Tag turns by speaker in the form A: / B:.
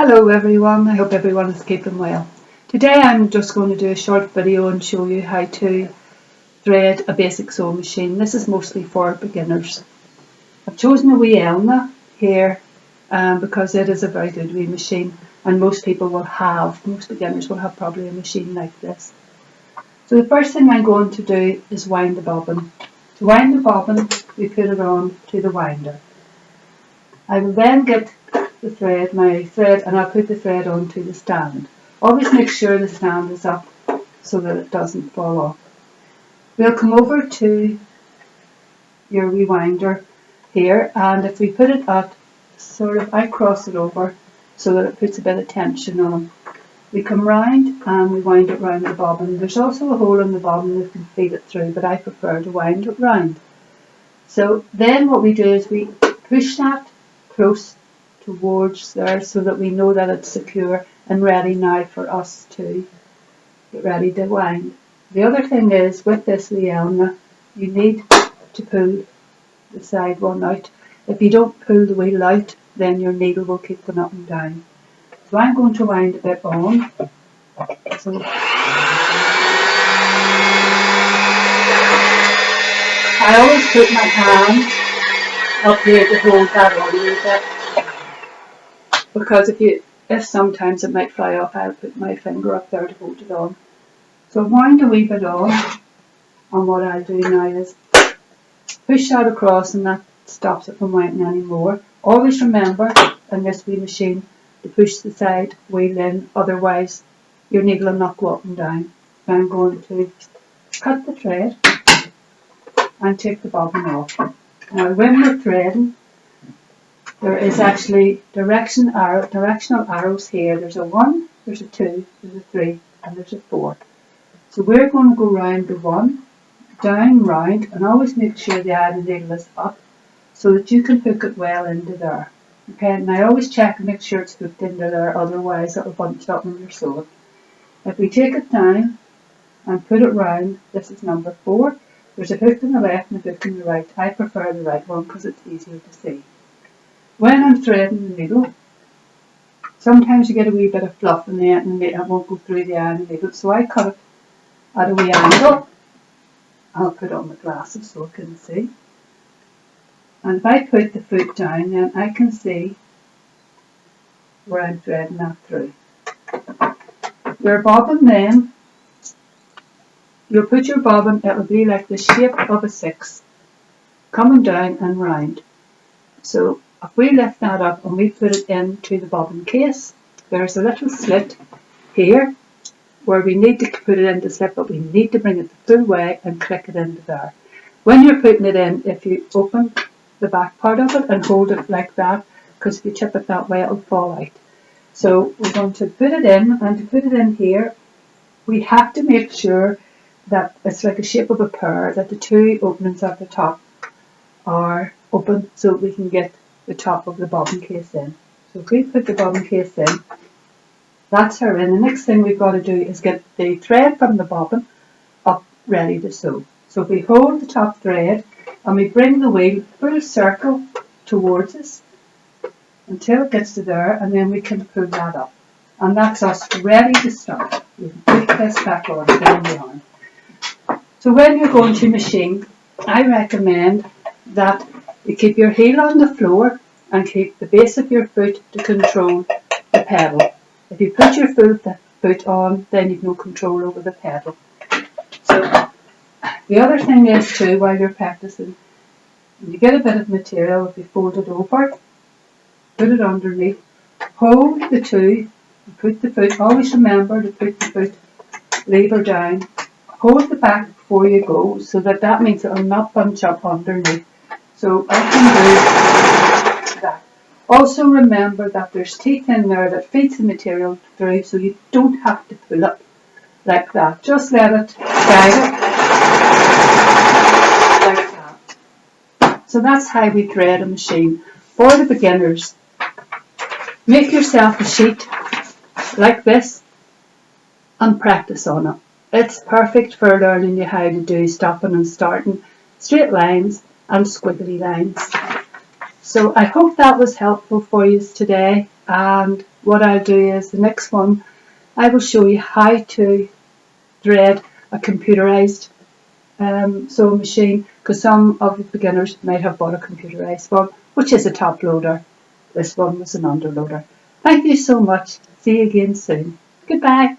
A: Hello everyone, I hope everyone is keeping well. Today I'm just going to do a short video and show you how to thread a basic sewing machine. This is mostly for beginners. I've chosen a wee Elna here because it is a very good wee machine, and most beginners will have probably a machine like this. So the first thing I'm going to do is wind the bobbin. To wind the bobbin, we put it on to the winder. I will then get my thread, and I'll put the thread onto the stand. Always make sure the stand is up so that it doesn't fall off. We'll come over to your rewinder here, and if we put it at I cross it over so that it puts a bit of tension on. We come round and we wind it round the bobbin. There's also a hole in the bobbin that can feed it through, but I prefer to wind it round. So then what we do is we push that close towards there so that we know that it's secure and ready now for us to get ready to wind. The other thing is, with this Elna, you need to pull the side one out. If you don't pull the wheel out, then your needle will keep going up and down. So I'm going to wind a bit on. So I always put my hand up here to hold that on a little bit, because if sometimes it might fly off, I'll put my finger up there to hold it on. So wind a wee bit on, and what I'll do now is push that across, and that stops it from winding anymore. Always remember in this wee machine to push the side wheel in, otherwise your needle will not go up and down. So I'm going to cut the thread and take the bobbin off. Now when we're threading, there is actually directional arrows here. There's a 1, there's a 2, there's a 3, and there's a 4. So we're going to go round the 1, down, round, and always make sure the iron needle is up so that you can hook it well into there. Okay, and I always check and make sure it's hooked into there, otherwise it'll bunch up when you're sewing. If we take it down and put it round, this is number 4. There's a hook in the left and a hook in the right. I prefer the right one because it's easier to see. When I'm threading the needle, sometimes you get a wee bit of fluff in the end and it won't go through the iron needle, so I cut it at a wee angle. I'll put on the glasses so I can see. And if I put the foot down, then I can see where I'm threading that through. Your bobbin then, you'll put your bobbin, it will be like the shape of a 6, coming down and round. So if we lift that up and we put it into the bobbin case, there's a little slit here where we need to put it in the slit, but we need to bring it the full way and click it into there. When you're putting it in, if you open the back part of it and hold it like that, because if you tip it that way it'll fall out. So we're going to put it in, and to put it in here, we have to make sure that it's like a shape of a pear, that the 2 openings at the top are open so we can get the top of the bobbin case in. So if we put the bobbin case in, that's her in. The next thing we've got to do is get the thread from the bobbin up ready to sew. So if we hold the top thread and we bring the wheel full circle towards us until it gets to there, and then we can pull that up. And that's us ready to start. We can put this back on the yarn. So when you're going to machine, I recommend that you keep your heel on the floor and keep the base of your foot to control the pedal. If you put your foot on, then you've no control over the pedal. So the other thing is too, while you're practicing, when you get a bit of material, if you fold it over, put it underneath, hold the 2, put the foot, always remember to put the foot lever down, hold the back before you go, so that means it will not bunch up underneath. So I can do that. Also remember that there's teeth in there that feeds the material through, so you don't have to pull it like that. Just let it guide it like that. So that's how we thread a machine. For the beginners, make yourself a sheet like this and practice on it. It's perfect for learning you how to do stopping and starting, straight lines and squiggly lines. So I hope that was helpful for you today, and what I'll do is the next one I will show you how to thread a computerized sewing machine, because some of the beginners might have bought a computerized one, which is a top loader. This one was an underloader. Thank you so much. See you again soon. Goodbye.